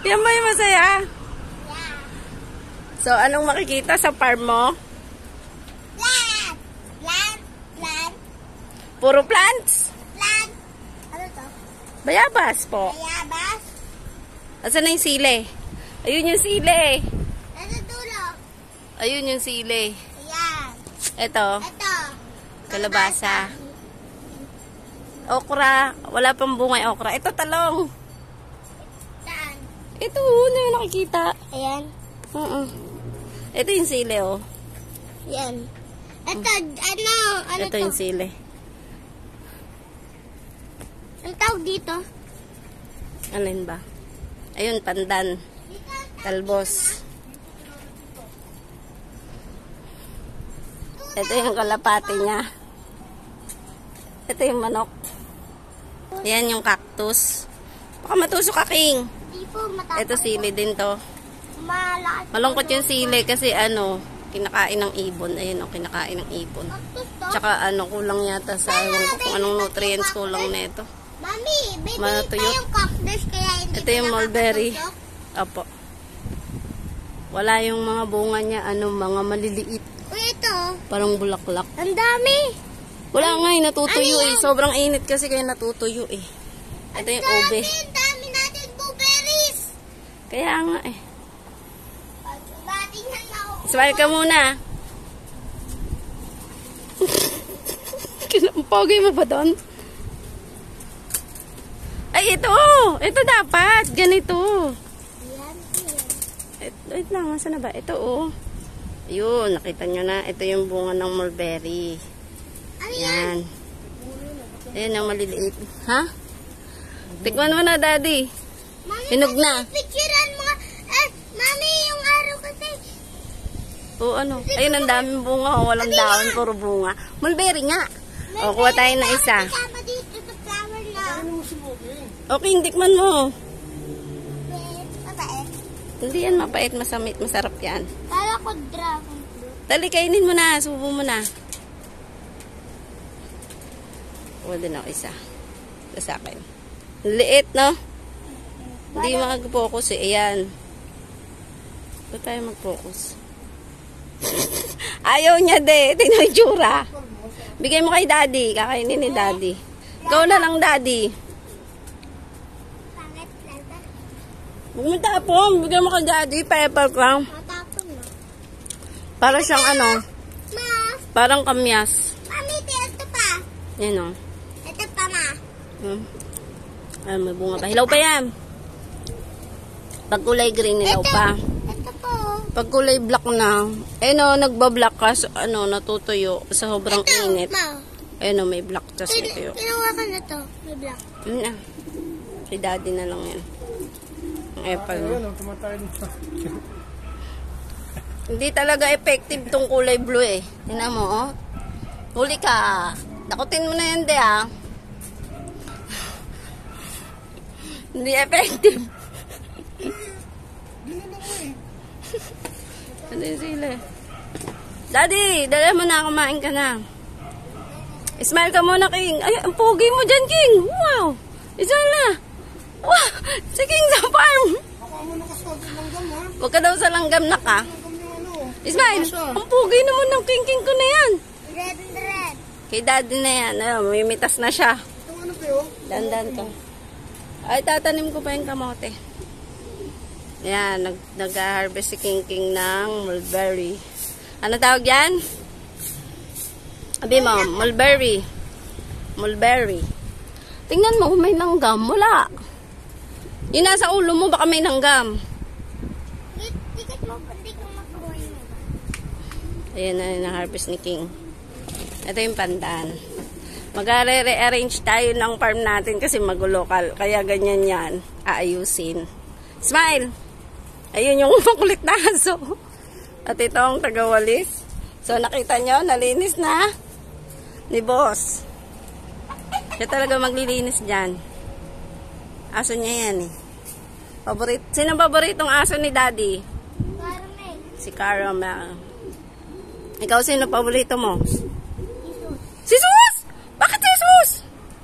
Yan ba yung masaya? Yeah. So, anong makikita sa farm mo? Plant. Plant. Plant. Puro plants? Plant. Ano to? Bayabas po. Bayabas. Asan na yung sili? Ayun yung sili. Nasa dulo. Ayun yung sili. Ayan. Ito, Ito. kalabasa. Okra. Wala pang bunga yung okra. Ito, talong. Saan? Ito, na yung nakikita. Ayan. Ito yung sili, oh. Yan. Ito, ano? Ano Ito to? yung sili. Ang tawag dito? Alin ba? Ayun, pandan. Talbos. Ito yung kalapati niya. Ito yung manok. Yan yung cactus. Baka matusok ka, King. Di po matapos. Ito sili din to. Malakas. Malungkot yung sili kasi ano, kinakain ng ibon. Ayun o, kinakain ng ibon. Cactus to. Tsaka ano, kulang yata sa kung anong nutrients kulang nito. Mami, baby Matuyot. pa yung cactus kaya hindi Ito yung mulberry. nakakatusok. Opo. Wala yung mga bunga niya, ano, mga maliliit. Uy, ito. Parang bulaklak. Ang dami. Wala nga eh, natutuyo Ano eh. yan? Sobrang init kasi kaya natutuyo eh. Ito yung ube. Ang dami natin blueberries. Kaya nga eh. Bating na ako. Smile ka muna. Kinampagay mo ba doon? Ay, ito! Ito dapat! Ganito! Yan. Wait lang, saan na ba? Ito oh. Ayun, nakita nyo na. Ito yung bunga ng mulberry. Ano yan? Yan. Ayan ang maliliit. Ha? Tikman mo na, Daddy. Mami, Hinog na. picturean mo. Mami, yung araw kasi. Oo, ano? Ayun, ang daming bunga. Oh, walang dahon, puro bunga. Mulberry nga. O, kuha tayo na isa. Kasama dito sa flower na. Okay, tikman mo. Mabait. Hindi yan mapait, masamit, masarap yan. Kala ko dragon fruit. Dali, kainin mo na. Subo mo na. Kuha din ako isa. Ito sa akin. Liit, no? Hindi mag-focus eh. Ayan. Ito tayo mag-focus. Ayaw niya de. Tingnan yung tsura. Bigay mo kay Daddy. Kakainin ni Daddy. Ikaw na lang, Daddy. Pangit lang. Huwag mo tapon. Bigay mo kay Daddy. Pepper lang. Matapon mo. Para siyang ano. Ma, Parang kamyas. mami, ito pa. Yan o. Ito pa, ma. Ay, may bunga pa. Hilaw pa yan. Pag kulay green, hilaw pa. Ito po. Pag kulay black na, eh no, nagbablack ka, so, ano, natutuyo sa sobrang init. Ma. Eh no, may black tas may tuyo. Kinuha ka na to. May black. Yun na. Si Daddy na lang yan. Ang apple mo. Hindi talaga effective tong kulay blue eh. Tingnan mo, oh. Huli ka. Dakutin mo na yan, de, ah. Hindi effective. Ano yung sila? Daddy, dala mo na, kumain ka na. Smile ka muna, King. Ay, ang pogi mo dyan, King. Wow. Isa na. Wow. Si King sa farm. Huwag ka daw sa langgam na ka. Ismail, ang pogi naman ng King ko na yan. Red and red. Kay Daddy na yan. Ano, mimitas na siya. Dandan ka. Ay, tatanim ko pa yung kamote. Yan, nag-harvest si King ng mulberry. Ano tawag yan? Abi mo, mulberry. Mulberry. Tingnan mo kung may langgam. Wala. Yung nasa ulo mo, baka may langgam. Tikat mo, hindi ko makuha mo. Ayan na, na-harvest ni King. Ito yung pandan. Mag-rearrange tayo ng farm natin kasi mag-local. Kaya ganyan yan. Aayusin. Smile! Ayun yung makulit na aso. At ito ang tagawalis. So, nakita nyo, nalinis na ni Boss. Siya talaga maglilinis dyan. Aso niya yan eh. Sino paboritong aso ni Daddy? Caramel. Si Caramel. Ikaw, sino paborito mo? Jesus. Si Sus! Bakit si Sus?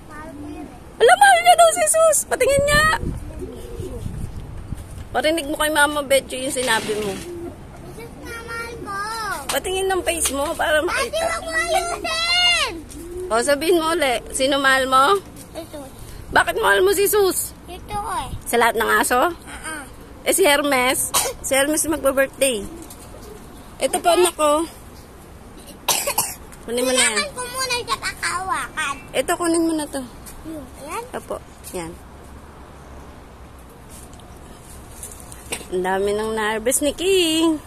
Mahal ko yun eh. Alam, mahal niya daw si Sus. Patingin niya. Parinig mo kay Mama Betcho yung sinabi mo. Jesus na mahal ko. Patingin ng face mo para Ate, makita. wag mo ayusin. O, sabihin mo uli. Sino mahal mo? Ito. Bakit mahal mo si Sus? Ito eh. Sa lahat ng aso? Eh, si Hermes. Si Hermes magbe-birthday. Ito po, anak ko. Kunin mo na yan. Kailangan ko muna siya kakawakan. Ito, kunin mo na to. Ayan. Opo, yan. Ang dami nang na-harvest ni King.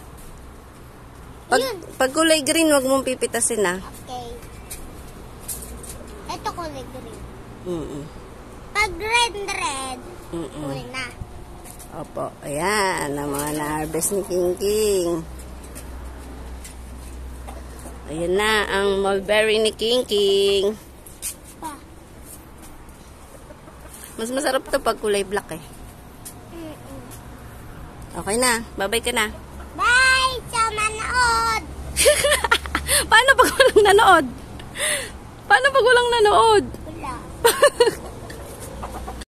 Pag kulay green, wag mong pipitasin, ha? Okay. Ito kulay green. Mm-mm. Pag red, Mm-mm. kulay na. Opo, ayan. Ang mga na-harvest ni King. Ayan na, ang mulberry ni King. Pa. Mas masarap to pag kulay black, eh. Okay na, babay ka na. Bye! Sa manood! Paano pag walang nanood? Paano pag walang nanood? Wala.